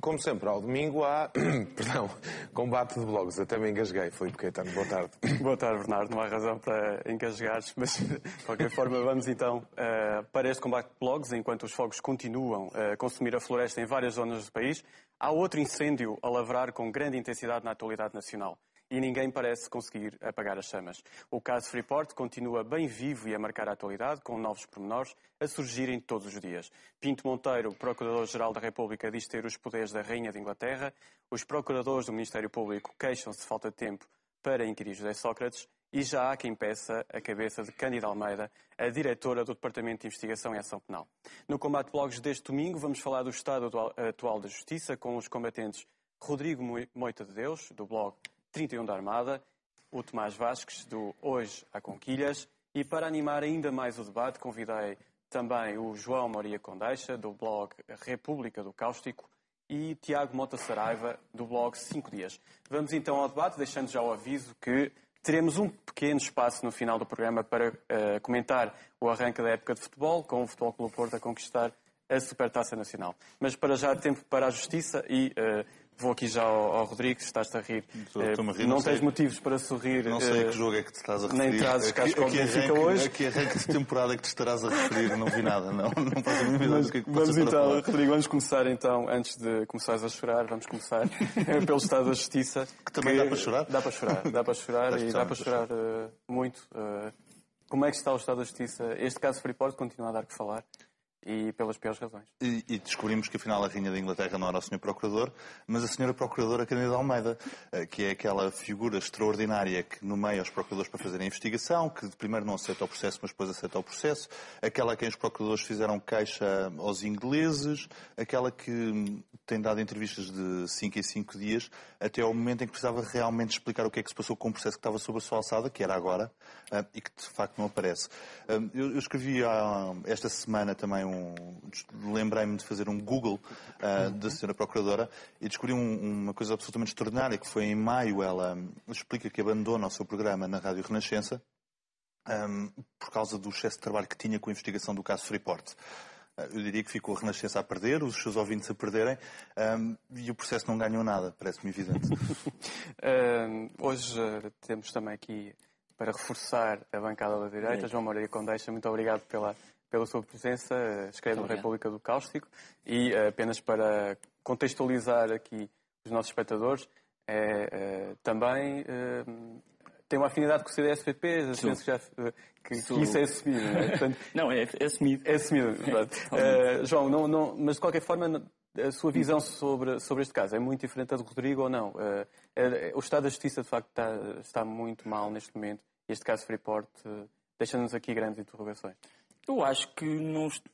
como sempre, ao domingo há, perdão, combate de blogs. Até me engasguei, Filipe Caetano. Boa tarde. Boa tarde, Bernardo. Não há razão para engasgares, mas de qualquer forma vamos então para este combate de blogs. Enquanto os fogos continuam a consumir a floresta em várias zonas do país, há outro incêndio a lavrar com grande intensidade na atualidade nacional. E ninguém parece conseguir apagar as chamas. O caso Freeport continua bem vivo e a marcar a atualidade, com novos pormenores a surgirem todos os dias. Pinto Monteiro, Procurador-Geral da República, diz ter os poderes da Rainha de Inglaterra. Os procuradores do Ministério Público queixam-se de falta de tempo para inquirir José Sócrates. E já há quem peça a cabeça de Cândida Almeida, a diretora do Departamento de Investigação e Ação Penal. No Combate Blogs deste domingo vamos falar do estado atual da Justiça com os combatentes Rodrigo Moita de Deus, do blog 31 da Armada, o Tomás Vasques, do Hoje a Conquilhas, e para animar ainda mais o debate convidei também o João Maria Condeixa, do blog República do Cáustico, e Tiago Mota Saraiva, do blog 5 Dias. Vamos então ao debate, deixando já o aviso que teremos um pequeno espaço no final do programa para comentar o arranque da época de futebol, com o Futebol Clube Porto a conquistar a Supertaça Nacional. Mas para já tempo para a Justiça e... vou aqui já ao Rodrigo, estás-te a rir. Não tens motivos para sorrir. Não sei a que jogo é que te estás a referir. Nem trazes casco de Benfica hoje. Que arranque de temporada é que te estarás a referir? Não vi nada, não faço a mínima ideia do que é que vamos então, Rodrigo, vamos começar então, antes de começares a chorar, vamos começar pelo estado da Justiça. Que também dá para chorar? Dá para chorar e dá para chorar muito. Como é que está o estado da Justiça? Este caso Freeport continua a dar que falar. E pelas piores razões. E descobrimos que afinal a Rainha da Inglaterra não era o Sr. Procurador, mas a Sra. Procuradora Cândida Almeida, que é aquela figura extraordinária que nomeia os procuradores para fazerem a investigação, que primeiro não aceita o processo, mas depois aceita o processo, aquela a quem os procuradores fizeram queixa aos ingleses, aquela que tem dado entrevistas de 5 em 5 dias, até ao momento em que precisava realmente explicar o que é que se passou com o processo que estava sob a sua alçada, que era agora, e que de facto não aparece. Eu escrevi esta semana também lembrei-me de fazer um Google da Sra. Procuradora e descobri uma coisa absolutamente extraordinária, que foi em maio ela explica que abandona o seu programa na Rádio Renascença por causa do excesso de trabalho que tinha com a investigação do caso Freeport. Eu diria que ficou a Renascença a perder, os seus ouvintes a perderem, e o processo não ganhou nada, parece-me evidente. Hoje temos também aqui, para reforçar a bancada da direita, João Maria Condeixa, muito obrigado pela sua presença, escreve no República do Cáustico, e apenas para contextualizar aqui os nossos espectadores, também tem uma afinidade com o CDS-PP, penso que isso é assumido, não é? Portanto, não, é assumido. É assumido, João, mas de qualquer forma, a sua visão sobre este caso é muito diferente da do Rodrigo ou não? O Estado da Justiça, de facto, está muito mal neste momento, e este caso Freeport deixa-nos aqui grandes interrogações. Eu acho que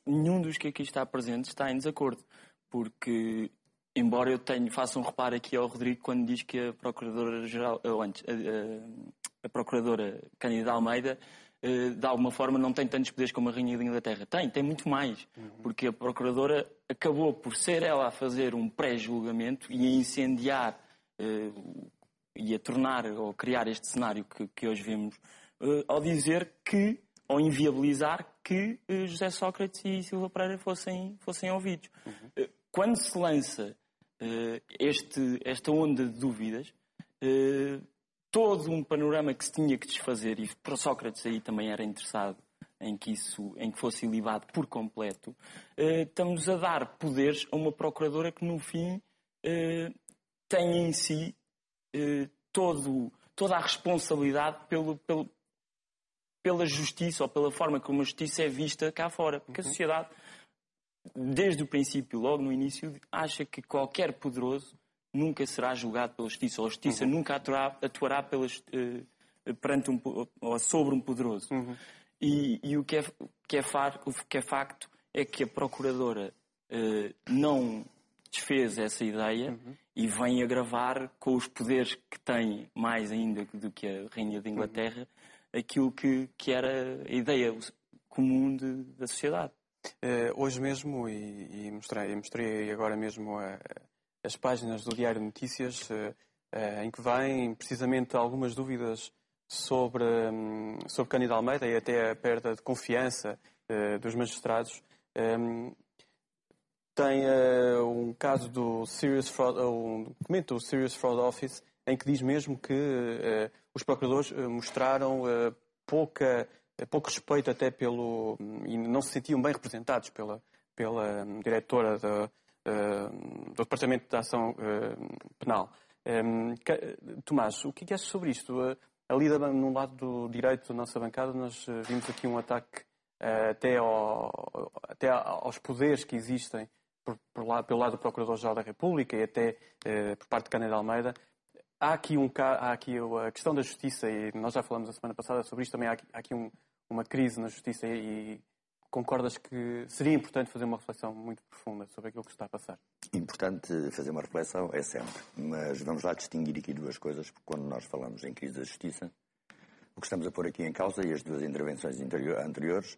nenhum dos que aqui está presente está em desacordo, porque, embora eu faça um reparo aqui ao Rodrigo quando diz que a Procuradora-Geral, ou antes, a Procuradora Cândida Almeida, de alguma forma não tem tantos poderes como a Rainha de Inglaterra. Tem muito mais, porque a Procuradora acabou por ser ela a fazer um pré-julgamento e a incendiar e a tornar ou criar este cenário que hoje vemos, ao dizer que, ou inviabilizar que José Sócrates e Silva Pereira fossem ouvidos. Quando se lança esta onda de dúvidas, todo um panorama que se tinha que desfazer, e para Sócrates aí também era interessado em que fosse ilibado por completo, estamos a dar poderes a uma procuradora que no fim tem em si toda a responsabilidade pela justiça ou pela forma como a justiça é vista cá fora. Porque a sociedade, desde o princípio, logo no início, acha que qualquer poderoso nunca será julgado pela justiça, ou a justiça nunca atuará ou sobre um poderoso. E o que é facto é que a Procuradora não desfez essa ideia e vem agravar com os poderes que tem, mais ainda do que a Rainha de Inglaterra, aquilo que era a ideia comum da sociedade. Hoje mesmo, e mostrei agora mesmo as páginas do Diário de Notícias, em que vêm precisamente algumas dúvidas sobre Cândida Almeida e até a perda de confiança dos magistrados. tem um caso do Serious Fraud, um documento do Serious Fraud Office, em que diz mesmo que os procuradores mostraram pouco respeito até e não se sentiam bem representados pela diretora do Departamento de Ação Penal. Tomás, o que achas sobre isto? Ali, no lado do direito da nossa bancada, nós vimos aqui um ataque até aos poderes que existem pelo lado do Procurador-Geral da República e até por parte de Cândida Almeida. Há aqui a questão da justiça, e nós já falamos a semana passada sobre isto, também há aqui uma crise na justiça e concordas que seria importante fazer uma reflexão muito profunda sobre aquilo que está a passar? Importante fazer uma reflexão é sempre, mas vamos lá distinguir aqui duas coisas, porque quando nós falamos em crise da justiça, o que estamos a pôr aqui em causa, e as duas intervenções anteriores,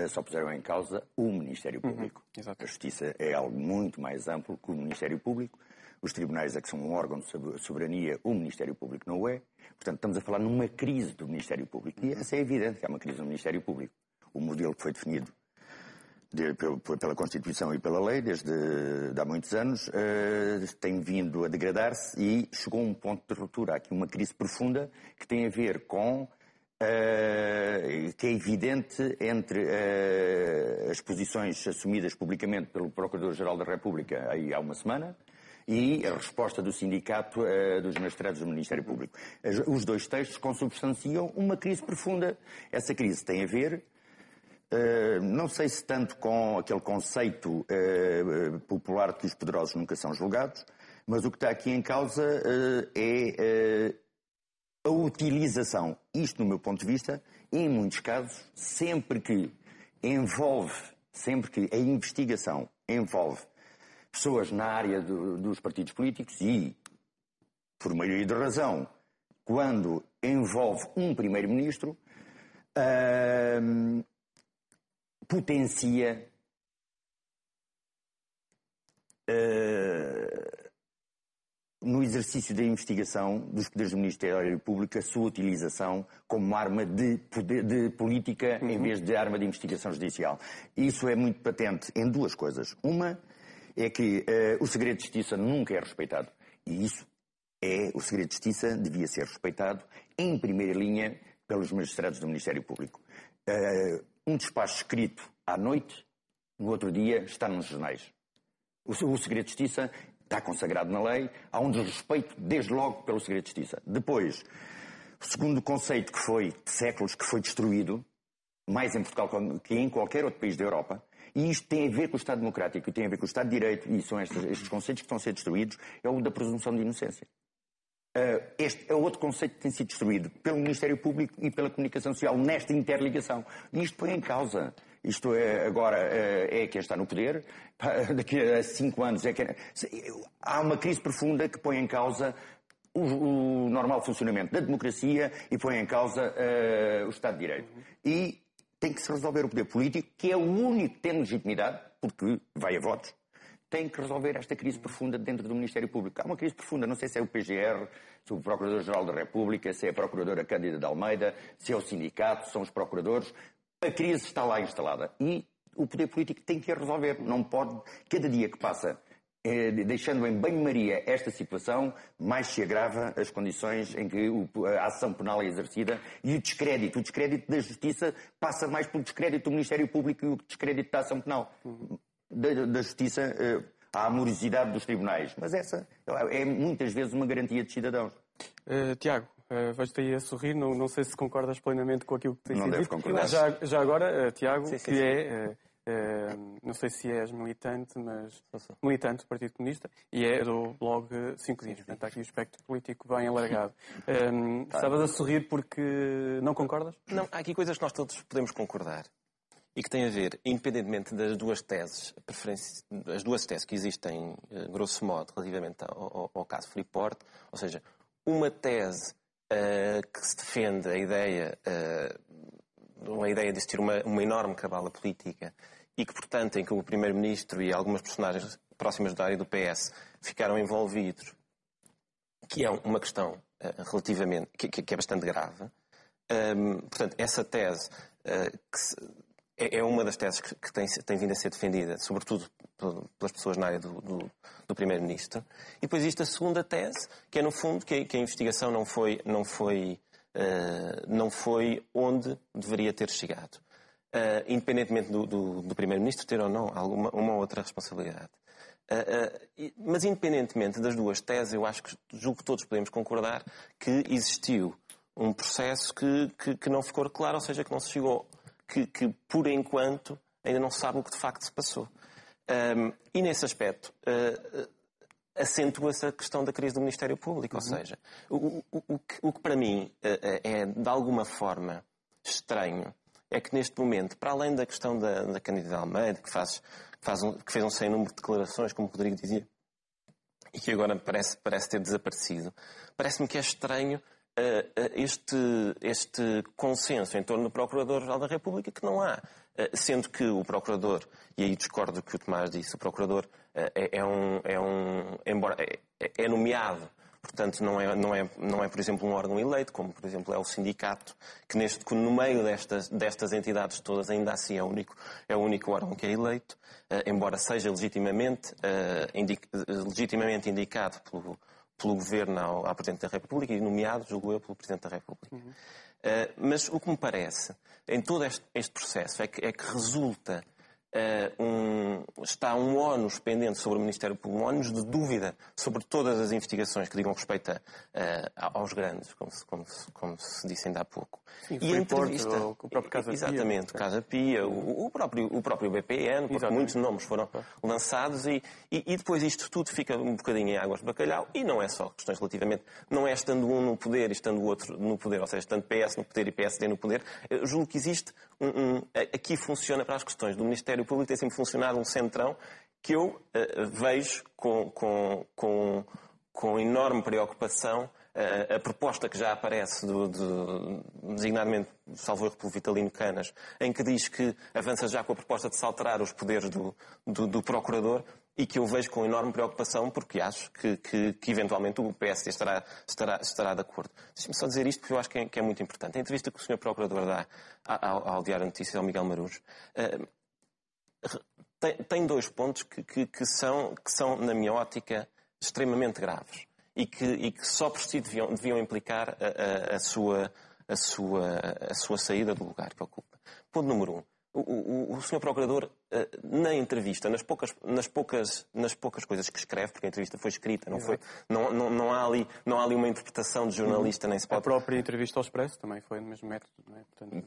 só puseram em causa o Ministério Público. A justiça é algo muito mais amplo que o Ministério Público. Os tribunais é que são um órgão de soberania, o Ministério Público não o é. Portanto, estamos a falar numa crise do Ministério Público. E essa é evidente, que há uma crise do Ministério Público. O modelo que foi definido pela Constituição e pela lei desde há muitos anos tem vindo a degradar-se e chegou a um ponto de ruptura. Há aqui uma crise profunda que tem a ver com que é evidente entre as posições assumidas publicamente pelo Procurador-Geral da República aí há uma semana e a resposta do Sindicato dos Magistrados do Ministério Público. Os dois textos consubstanciam uma crise profunda. Essa crise tem a ver, não sei se tanto com aquele conceito popular que os poderosos nunca são julgados, mas o que está aqui em causa é a utilização, isto no meu ponto de vista, em muitos casos, sempre que a investigação envolve pessoas na área dos partidos políticos e, por maioria de razão, quando envolve um primeiro-ministro, potencia no exercício da investigação dos poderes do Ministério Público a sua utilização como arma de política em vez de arma de investigação judicial. Isso é muito patente em duas coisas. Uma é que o segredo de justiça nunca é respeitado. E isso o segredo de justiça devia ser respeitado em primeira linha pelos magistrados do Ministério Público. Um despacho escrito à noite, no outro dia está nos jornais. O segredo de justiça está consagrado na lei, há um desrespeito desde logo pelo segredo de justiça. Depois, o segundo conceito que foi de séculos, que foi destruído, mais em Portugal que em qualquer outro país da Europa, e isto tem a ver com o Estado Democrático, tem a ver com o Estado de Direito, e são estes conceitos que estão a ser destruídos, é o da presunção de inocência. Este é outro conceito que tem sido destruído pelo Ministério Público e pela comunicação social nesta interligação. E isto põe em causa. Isto agora é quem está no poder, daqui a 5 anos há uma crise profunda que põe em causa o normal funcionamento da democracia e põe em causa o Estado de Direito. E tem que se resolver o poder político, que é o único que tem legitimidade, porque vai a votos, tem que resolver esta crise profunda dentro do Ministério Público. Há uma crise profunda, não sei se é o PGR, se é o Procurador-Geral da República, se é a Procuradora Cândida de Almeida, se é o sindicato, são os procuradores. A crise está lá instalada e o poder político tem que a resolver. Não pode, cada dia que passa, deixando em banho-maria esta situação, mais se agrava as condições em que a ação penal é exercida e o descrédito da justiça passa mais pelo descrédito do Ministério Público e o descrédito da ação penal. Da justiça, a amorosidade dos tribunais. Mas essa é muitas vezes uma garantia de cidadãos. Tiago, vais-te aí a sorrir, não sei se concordas plenamente com aquilo que tens dito. Não deve concordar. Já agora, Tiago, sim. não sei se és militante, mas militante do Partido Comunista, e é do blog 5 Dias. Portanto, há aqui o espectro político bem alargado. Estavas a sorrir porque não concordas? Não, há aqui coisas que nós todos podemos concordar e que têm a ver, independentemente das duas teses, as duas teses que existem, grosso modo, relativamente ao caso Freeport, ou seja, uma tese que se defende a ideia de existir uma enorme cabala política e que, portanto, em que o Primeiro-Ministro e algumas personagens próximas da área do PS ficaram envolvidos, que é uma questão relativamente, que é bastante grave. Portanto, essa tese é uma das teses que tem vindo a ser defendida, sobretudo pelas pessoas na área do Primeiro-Ministro. E depois existe a segunda tese, que é, no fundo, que a investigação não foi onde deveria ter chegado. Independentemente do Primeiro-Ministro ter ou não uma outra responsabilidade. Mas independentemente das duas teses, eu julgo que todos podemos concordar que existiu um processo que não ficou claro, ou seja, que não se chegou, que por enquanto ainda não se sabe o que de facto se passou. E nesse aspecto acentua-se a questão da crise do Ministério Público, ou seja, o que para mim é de alguma forma estranho é que neste momento, para além da questão da Cândida Almeida, que fez um sem número de declarações, como o Rodrigo dizia, e que agora parece ter desaparecido, parece-me que é estranho este consenso em torno do Procurador-Geral da República, que não há. Sendo que o Procurador, e aí discordo do que o Tomás disse, o Procurador é nomeado. Portanto, não é, por exemplo, um órgão eleito, como, por exemplo, é o sindicato, que no meio destas entidades todas ainda assim é o único órgão que é eleito, embora seja legitimamente indicado pelo Governo ao Presidente da República e nomeado, julgo eu, pelo Presidente da República. Mas o que me parece, em todo este processo, é que resulta... está um ónus pendente sobre o Ministério Público, um ónus de dúvida sobre todas as investigações que digam respeito aos grandes, como se disse ainda há pouco. Sim, e a entrevista, o próprio Casa Pia. Exatamente, o Casa Pia, o próprio BPN, porque muitos nomes foram lançados e depois isto tudo fica um bocadinho em águas de bacalhau e não é só questões relativamente, não é estando um no poder e estando o outro no poder, ou seja, estando PS no poder e PSD no poder. Eu julgo que existe aqui funciona para as questões do Ministério Público, tem sempre funcionado um centrão que eu vejo com enorme preocupação a proposta que já aparece designadamente do salvo erro pelo Vitalino Canas, em que diz que avança já com a proposta de se alterar os poderes do Procurador e que eu vejo com enorme preocupação porque acho que eventualmente o PSD estará de acordo. Deixe-me só dizer isto porque eu acho que é muito importante. A entrevista que o Sr. Procurador dá ao Diário de Notícias, ao Miguel Marujo, tem dois pontos que são, na minha ótica, extremamente graves e que só por si deviam implicar a sua saída do lugar que ocupa. Ponto número 1. O Sr. Procurador, na entrevista, nas poucas coisas que escreve, porque a entrevista foi escrita, não há ali uma interpretação de jornalista, nem se pode... A própria entrevista ao Expresso também foi no mesmo método, não é? Portanto,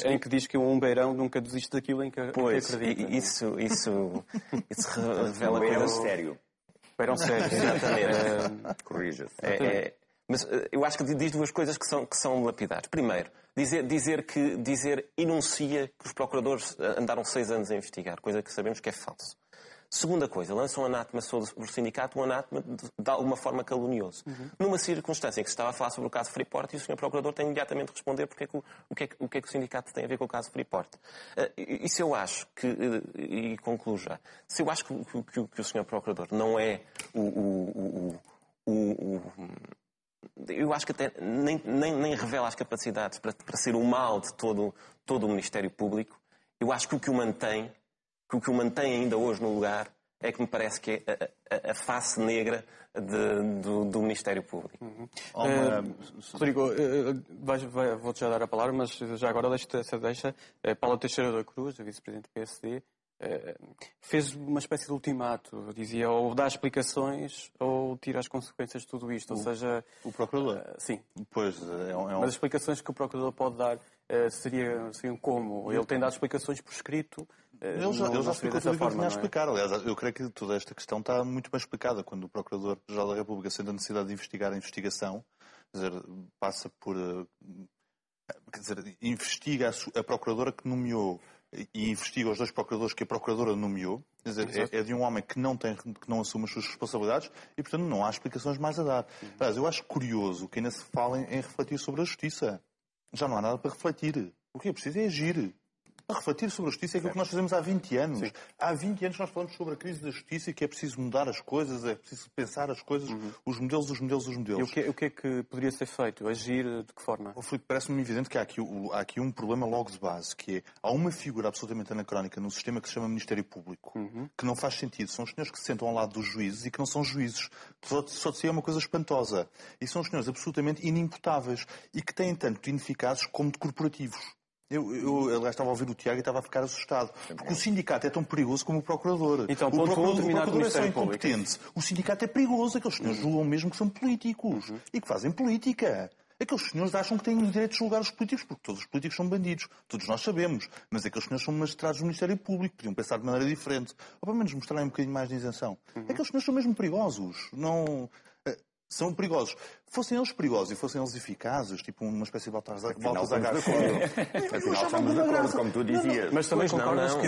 em que diz que um beirão nunca desiste daquilo em que acredita. Isso revela coisas... sério. Beirão sério, exatamente. Corrija-se. Mas eu acho que diz duas coisas que são lapidares. Primeiro, enuncia que os procuradores andaram 6 anos a investigar, coisa que sabemos que é falso. Segunda coisa, lança um anátema sobre o sindicato, um anátema de alguma forma calunioso. Numa circunstância em que se estava a falar sobre o caso Freeport e o Sr. Procurador tem imediatamente de responder o que é que o sindicato tem a ver com o caso Freeport. Isso eu acho que, e concluo já, se eu acho que o Sr. Procurador não é eu acho que até nem revela as capacidades para ser o mal de todo o Ministério Público. Eu acho que o que o mantém ainda hoje no lugar é que me parece que é a face negra do Ministério Público. Rodrigo, vou-te já dar a palavra, mas já agora deixa Paula Teixeira da Cruz, a vice-presidente do PSD, fez uma espécie de ultimato, dizia ou dá explicações ou tira as consequências de tudo isto, ou seja... O Procurador? Sim. Pois, Mas as explicações que o Procurador pode dar seriam como? Ele tem dado explicações por escrito? Ele já explicou tudo o que ele tinha a explicar. Aliás, eu creio que toda esta questão está muito bem explicada quando o Procurador-Geral da República sente a necessidade de investigar a investigação, quer dizer, passa por... investiga a Procuradora que nomeou e investiga os 2 procuradores que a Procuradora nomeou. Quer dizer, é de um homem que não assume as suas responsabilidades e, portanto, não há explicações mais a dar. Aliás, eu acho curioso que ainda se fala em refletir sobre a justiça. Já não há nada para refletir. O que é preciso é agir. a refletir sobre a justiça é aquilo que nós fazemos há 20 anos. Sim. Há 20 anos nós falamos sobre a crise da justiça e que é preciso mudar as coisas, é preciso pensar as coisas, os modelos. E o que é que poderia ser feito? Agir de que forma? Filipe, parece-me evidente que há aqui um problema logo de base, que é, há uma figura absolutamente anacrónica no sistema que se chama Ministério Público, que não faz sentido. São os senhores que se sentam ao lado dos juízes e que não são juízes. Só de si é uma coisa espantosa. E são os senhores absolutamente inimputáveis e que têm tanto de ineficazes como de corporativos. Eu aliás, estava a ouvir o Tiago e estava a ficar assustado. Porque o sindicato é tão perigoso como o procurador. Então, o procurador é só incompetente. O sindicato é perigoso. Aqueles senhores julgam mesmo que são políticos e que fazem política. Aqueles senhores acham que têm o direito de julgar os políticos, porque todos os políticos são bandidos. Todos nós sabemos. Mas aqueles senhores são magistrados do Ministério Público. Podiam pensar de maneira diferente. Ou pelo menos mostrarem um bocadinho mais de isenção. Aqueles senhores são mesmo perigosos. Não... São perigosos. Fossem eles perigosos e fossem eles eficazes, tipo uma espécie de voltas a Afinal, estamos de acordo, como tu dizias. Mas também concordas que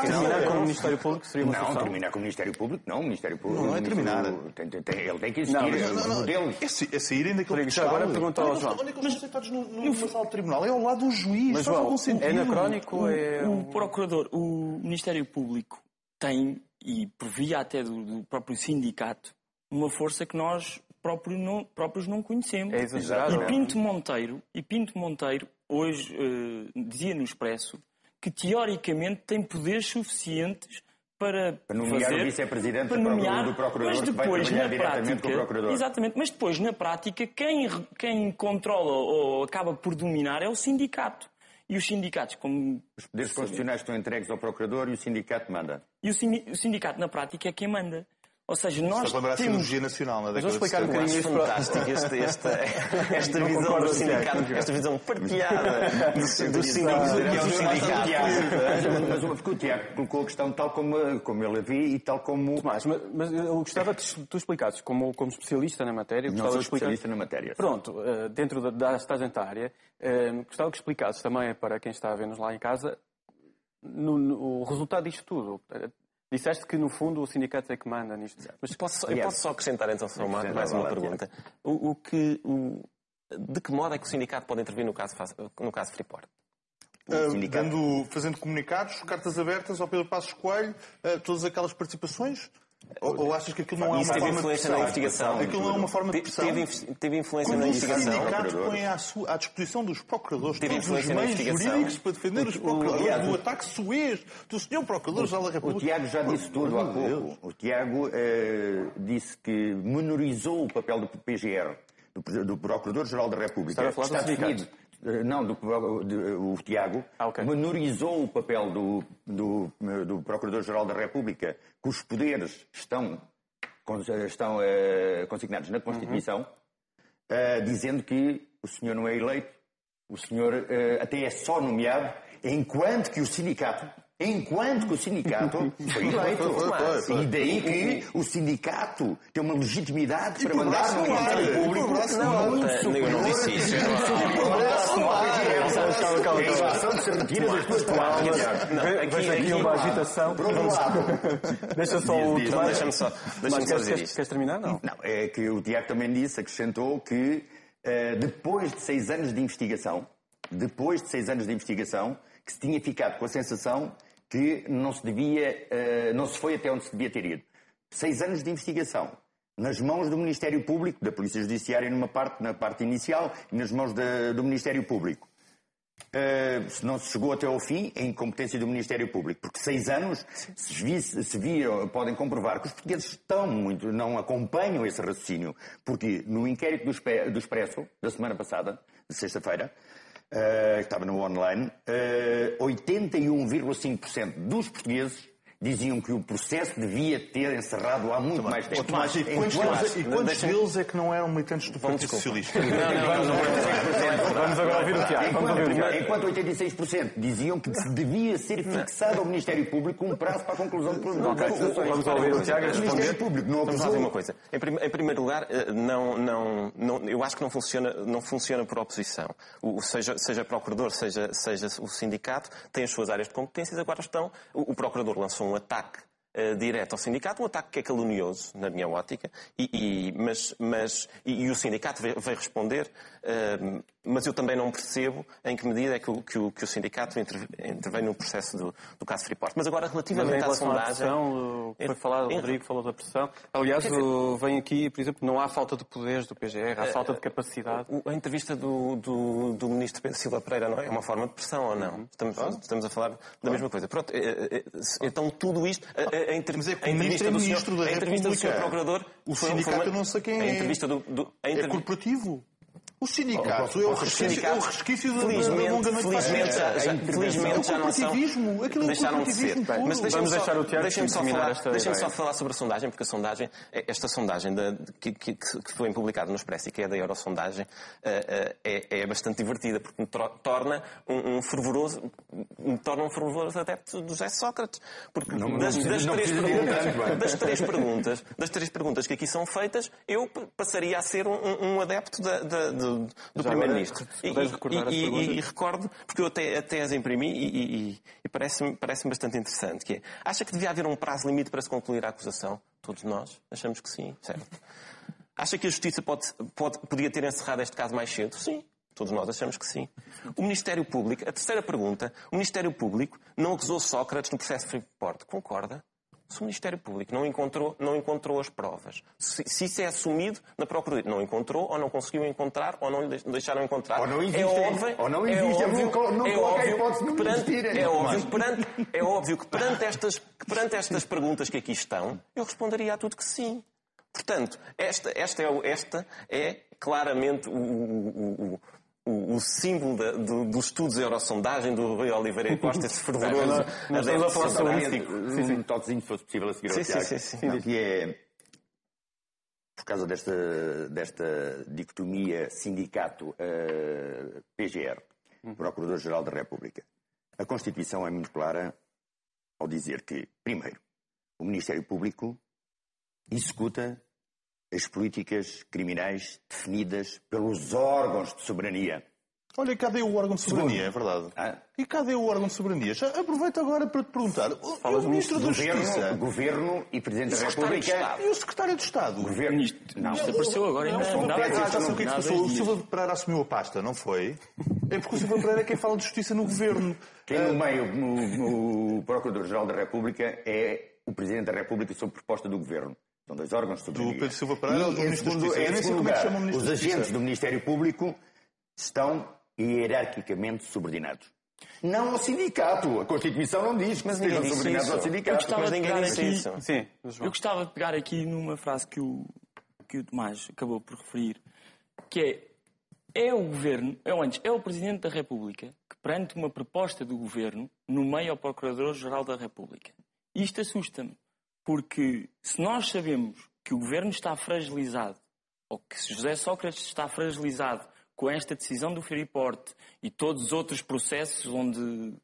terminar com o Ministério Público seria uma solução? Não, terminar com o Ministério Público, não. O Ministério Público não é terminar. Ele tem que existir. Os modelos. É saírem daquele que agora pergunta ao João. Onde é que eles estão sentados numa sala de tribunal? É ao lado do juiz. Mas, João, é anacrónico? O Procurador, o Ministério Público tem, e por via até do próprio sindicato, uma força que nós próprios não conhecemos. É exagerado. E Pinto Monteiro hoje dizia no Expresso que teoricamente tem poderes suficientes para nomear o vice-presidente do procurador, mas depois, que vai trabalhar diretamente com o procurador. Exatamente, mas depois, na prática, quem controla ou acaba por dominar é o sindicato. E os sindicatos, como... Os poderes constitucionais estão entregues ao procurador e o sindicato manda. E o sindicato, na prática, é quem manda. Ou seja, nós temos... a cirurgia nacional na década de 70. Mas vou explicar um bocadinho esta visão do sindicato, esta visão partilhada do sindicato. Mas o Tiago colocou a questão tal como ele a vê e tal como... Tomás, mas eu gostava que tu explicasses, como especialista na matéria... Não sou especialista na matéria. Pronto, dentro da estás dentro da área, gostava que explicasses também para quem está a ver-nos lá em casa o resultado disto tudo. Disseste que, no fundo, o sindicato é que manda nisto. Mas eu posso só acrescentar, então, mais uma pergunta. De que modo é que o sindicato pode intervir no caso Freeport? Fazendo comunicados, cartas abertas ao Pedro Passos Coelho, todas aquelas participações? Ou achas que aquilo não é uma forma de influência na investigação? Aquilo não é uma forma de pressão? Teve influência na investigação? Quando o sindicato põe à disposição dos procuradores todos os meios jurídicos para defender os procuradores do ataque suez do Sr. Procurador-Geral da República... O Tiago já disse tudo há pouco. O Tiago disse que menorizou o papel do PGR, do Procurador-Geral da República. Estava a falar do sindicato. Não, o Tiago menorizou o papel do Procurador-Geral da República, cujos poderes estão consignados na Constituição, dizendo que o senhor não é eleito, o senhor até é só nomeado, enquanto que o sindicato foi eleito. E daí que o sindicato tem uma legitimidade para mandar no Ministério Público Eu não disse isso. A ação de se retira das tuas palavras. Aqui uma agitação. Deixa só o Tomás. Deixa-me só dizer isto. Queres terminar? Não, é que o Tiago também acrescentou que depois de 6 anos de investigação, que se tinha ficado com a sensação que não se foi até onde se devia ter ido. 6 anos de investigação, nas mãos do Ministério Público, da Polícia Judiciária na parte inicial, e nas mãos do Ministério Público. Se não se chegou até ao fim, é incompetência do Ministério Público. Porque 6 anos, se viram, podem comprovar que os portugueses não acompanham esse raciocínio. Porque no inquérito do Expresso, da semana passada, de sexta-feira, que estava no online, 81,5% dos portugueses diziam que o processo devia ter encerrado há muito mais tempo. Tomás, e quantos deles é que não eram militantes do Partido Socialista? Vamos agora ouvir o Tiago. Enquanto 86% diziam que devia ser fixado ao Ministério Público um prazo para a conclusão do processo. Vamos ouvir o Tiago a responder. O Ministério Público não Vamos fazer uma coisa. Em primeiro lugar, eu acho que não funciona por oposição. Seja procurador, seja o sindicato, tem as suas áreas de competências. Agora o procurador lançou um ataque direto ao sindicato, um ataque que é calunioso, na minha ótica, e o sindicato veio responder, mas eu também não percebo em que medida é que o sindicato intervém no processo do caso Freeport. Mas agora, relativamente à sondagem... Foi falado, o Rodrigo falou da pressão. Aliás, vem aqui, por exemplo, não há falta de poderes do PGR, há falta de capacidade. A entrevista do ministro Pedro Silva Pereira não é uma forma de pressão ou não? Estamos a falar da mesma coisa. Pronto, então tudo isto... A entrevista do Sr. Procurador... O sindicato eu não sei quem é. A entrevista É corporativo. O sindicato é o resquício da longa noite. Felizmente já não são. Deixaram de ser. Mas deixem-me só falar sobre a sondagem, porque esta sondagem que foi publicada no Expresso e que é da Eurosondagem é bastante divertida, porque me torna um fervoroso adepto do José Sócrates. Porque das três perguntas que aqui são feitas, eu passaria a ser um adepto do Primeiro-Ministro. E recordo, porque eu até as imprimi e parece-me bastante interessante, que é, acha que devia haver um prazo limite para se concluir a acusação? Todos nós achamos que sim, certo? Acha que a Justiça podia ter encerrado este caso mais cedo? Sim. Todos nós achamos que sim. O Ministério Público, a terceira pergunta, o Ministério Público não acusou Sócrates no processo de Freeport. Concorda? Se o Ministério Público não encontrou as provas, se isso é assumido na Procuradoria, não encontrou, ou não conseguiu encontrar, ou não deixaram encontrar, ou não existe, é óbvio que perante estas perguntas que aqui estão, eu responderia a tudo que sim. Portanto, esta é claramente o símbolo dos estudos Eurosondagem do Rui Oliveira e Costa, esse fervoroso... Mas estamos a falar sobre isso. Um toquezinho, se fosse possível, a seguir ao Tiago. Sim. Que é, por causa desta dicotomia sindicato-PGR, Procurador-Geral da República, a Constituição é muito clara ao dizer que, primeiro, o Ministério Público executa as políticas criminais definidas pelos órgãos de soberania. Olha, cadê o órgão de soberania, é verdade? E cadê o órgão de soberania? Já aproveito agora para te perguntar. O Ministro da Justiça... Governo e Presidente da República... E o Secretário de Estado? Governo... Não, isto apareceu agora. Já sei o que é que se passou. O Silva Pereira assumiu a pasta, não foi? É porque o Silva Pereira é quem fala de Justiça no Governo. Quem nomeia o Procurador-Geral da República é o Presidente da República sob proposta do Governo. São dois órgãos de soberania. Do Pedro Silva Pereira ou do Ministro da Justiça? Em segundo lugar, os agentes do Ministério Público estão hierarquicamente subordinados. Não ao sindicato. A Constituição não diz que estejam subordinados ao sindicato. Eu gostava de pegar aqui numa frase que o Tomás acabou por referir, que é o Governo, é o Presidente da República que, perante uma proposta do Governo, nomeia o Procurador-Geral da República. Isto assusta-me. Porque se nós sabemos que o Governo está fragilizado, ou que José Sócrates está fragilizado com esta decisão do Freeport e todos os outros processos onde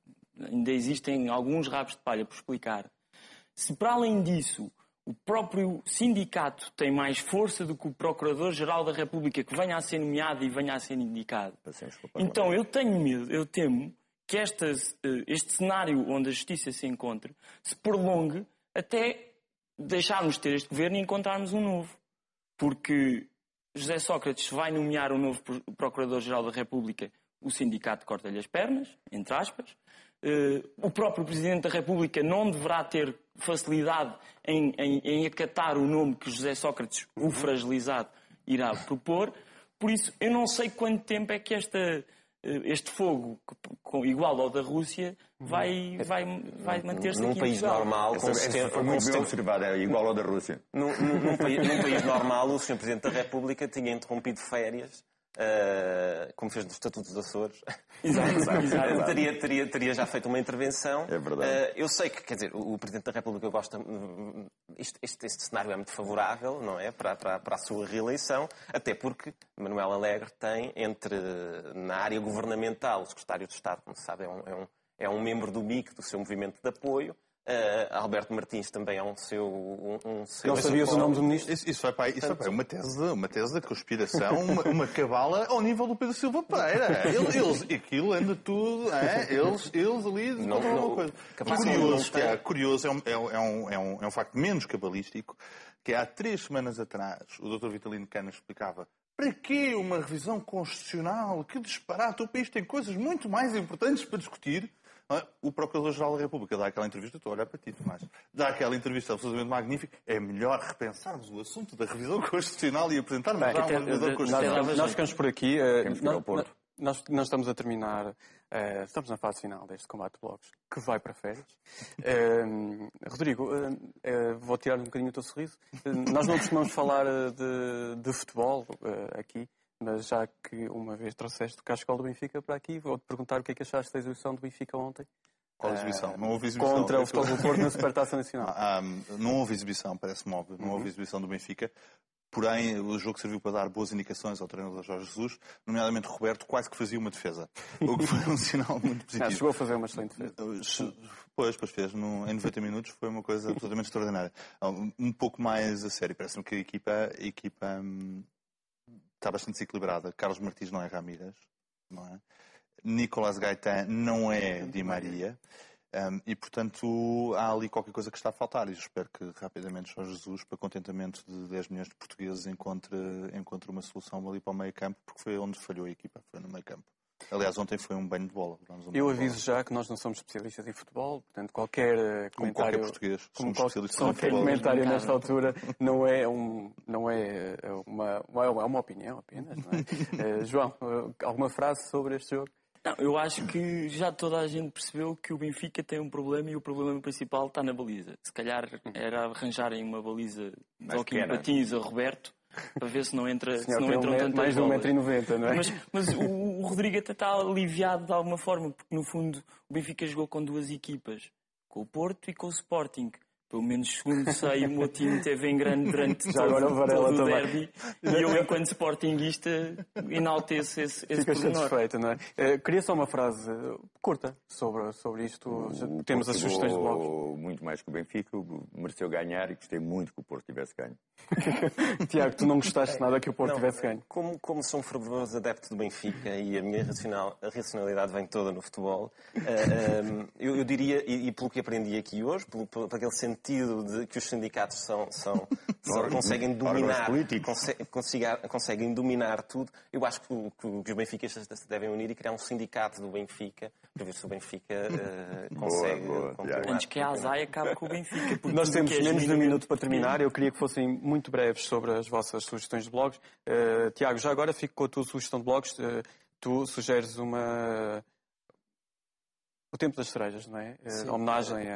ainda existem alguns rabos de palha por explicar, se para além disso o próprio sindicato tem mais força do que o Procurador-Geral da República que venha a ser nomeado e venha a ser indicado, então eu tenho medo, eu temo que este cenário onde a Justiça se encontre se prolongue até deixarmos de ter este governo e encontrarmos um novo. Porque José Sócrates vai nomear um novo Procurador-Geral da República, o sindicato corta-lhe as pernas, entre aspas. O próprio Presidente da República não deverá ter facilidade em acatar o nome que José Sócrates, o fragilizado, irá propor. Por isso, eu não sei quanto tempo é que este fogo, igual ao da Rússia, vai manter-se aqui num país normal, foi muito bem observado, é igual ao da Rússia. Num país normal, o Sr. Presidente da República tinha interrompido férias, como fez no Estatuto dos Açores. Exato. Teria já feito uma intervenção. É verdade. Eu sei que, quer dizer, o Presidente da República gosta... Este cenário é muito favorável, não é? Para a sua reeleição, até porque Manuel Alegre tem na área governamental, o Secretário de Estado, como se sabe, é um membro do MIC, do seu movimento de apoio, Alberto Martins também é um seu... Não sabias o nome do ministro? Isso vai para aí uma tese da conspiração, uma cabala ao nível do Pedro Silva Pereira. Aquilo anda tudo, eles ali... Não, coisa. Curioso, é um facto menos cabalístico, que há 3 semanas atrás o Dr. Vitalino Cana explicava: para quê uma revisão constitucional? Que disparate! O país tem coisas muito mais importantes para discutir. O Procurador-Geral da República dá aquela entrevista, estou a olhar para ti, Tomás, dá aquela entrevista absolutamente magnífica. É melhor repensarmos o assunto da revisão constitucional e apresentarmos já uma revisão constitucional. Nós ficamos por aqui. Nós estamos a terminar, estamos na fase final deste combate de blogs, que vai para férias. Rodrigo, vou tirar um bocadinho o teu sorriso. Nós não costumamos falar de futebol aqui, mas já que uma vez trouxeste o Cascol do Benfica para aqui, vou-te perguntar o que é que achaste da exibição do Benfica ontem. Qual exibição? Não houve exibição. Contra o Futebol do Porto na Supertaça Nacional. Não houve exibição, parece-me óbvio. Não houve exibição do Benfica. Porém, o jogo serviu para dar boas indicações ao treinador Jorge Jesus, nomeadamente Roberto, quase que fazia uma defesa. O que foi um sinal muito positivo. Chegou a fazer uma excelente defesa. Pois fez. Em 90 minutos foi uma coisa absolutamente extraordinária. Um pouco mais a sério. Parece-me que a equipa está bastante desequilibrada. Carlos Martins não é Ramírez, não é? Nicolás Gaetan não é Di Maria. E, portanto, há ali qualquer coisa que está a faltar. E espero que rapidamente Jorge Jesus, para contentamento de 10 milhões de portugueses, encontre uma solução ali para o meio-campo, porque foi onde falhou a equipa, foi no meio-campo. Aliás, ontem foi um banho de bola. Eu aviso já que nós não somos especialistas em futebol, portanto, qualquer comentário... Qualquer português, somos especialistas em futebol. Qualquer comentário nesta altura não é uma opinião apenas, não é? João, alguma frase sobre este jogo? Não, eu acho que já toda a gente percebeu que o Benfica tem um problema e o problema principal está na baliza. Se calhar era arranjarem uma baliza de Joaquim Patins a Roberto para ver se não entra, se não entram tantas mais de bolas. 1,90 m, não é? Mas o Rodrigo até está aliviado de alguma forma, porque no fundo o Benfica jogou com 2 equipas, com o Porto e com o Sporting. Pelo menos segundo sei, o meu time teve em grande durante todo o derby e eu, enquanto sportinguista, enalteço esse Fica pormenor. satisfeito, não é? Queria só uma frase curta sobre isto. Temos as sugestões de blogos. Muito mais que o Benfica, mereceu ganhar e gostei muito que o Porto tivesse ganho. Tiago, tu não gostaste nada que o Porto tivesse ganho? Como sou um fervoroso adepto do Benfica e a minha racionalidade vem toda no futebol, eu diria, e pelo que aprendi aqui hoje, por aquele sentido de que os sindicatos conseguem dominar, conseguem dominar tudo, eu acho que os benfiquistas se devem unir e criar um sindicato do Benfica para ver se o Benfica consegue controlar. Antes que a ASAI acabe com o Benfica. Nós temos menos de um minuto para terminar. Eu queria que fossem muito breves sobre as vossas sugestões de blogs. Tiago, já agora fico com a tua sugestão de blogs. Tu sugeres o Tempo das Cerejas, não é? Homenagem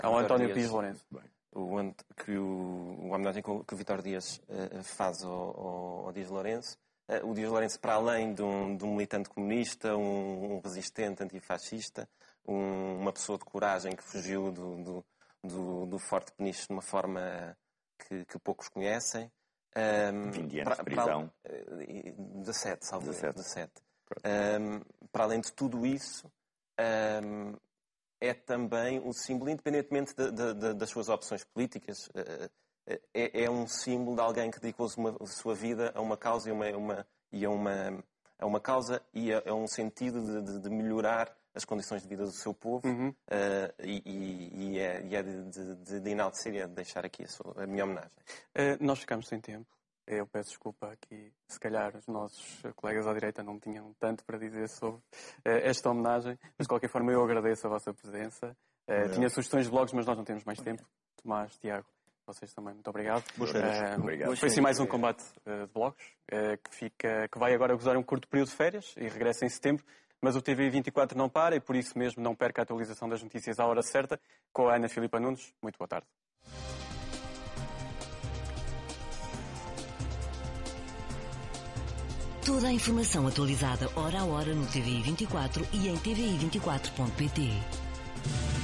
ao António Pires Lourenço. A homenagem que o Vítor Dias faz ao Dias Lourenço. O Dias Lourenço, para além de um militante comunista, um resistente antifascista, uma pessoa de coragem que fugiu do Forte Peniche de uma forma que poucos conhecem. 20 anos de prisão. 17, salvo 17. Para além de tudo isso, é também um símbolo, independentemente das suas opções políticas, é um símbolo de alguém que dedicou a sua vida a uma causa e a um sentido de melhorar as condições de vida do seu povo. E é de enaltecer e é de deixar aqui a minha homenagem. Nós ficamos sem tempo. Eu peço desculpa aqui, se calhar os nossos colegas à direita não tinham tanto para dizer sobre esta homenagem, mas de qualquer forma eu agradeço a vossa presença. Tinha sugestões de blogs, mas nós não temos mais tempo. Tomás, Tiago, vocês também, muito obrigado. Obrigado. Foi assim mais um combate de blogs, que vai agora gozar um curto período de férias e regressa em setembro, mas o TV 24 não para e por isso mesmo não perca a atualização das notícias à hora certa com a Ana Filipa Nunes. Muito boa tarde. Toda a informação atualizada hora a hora no TVI 24 e em tvi24.pt.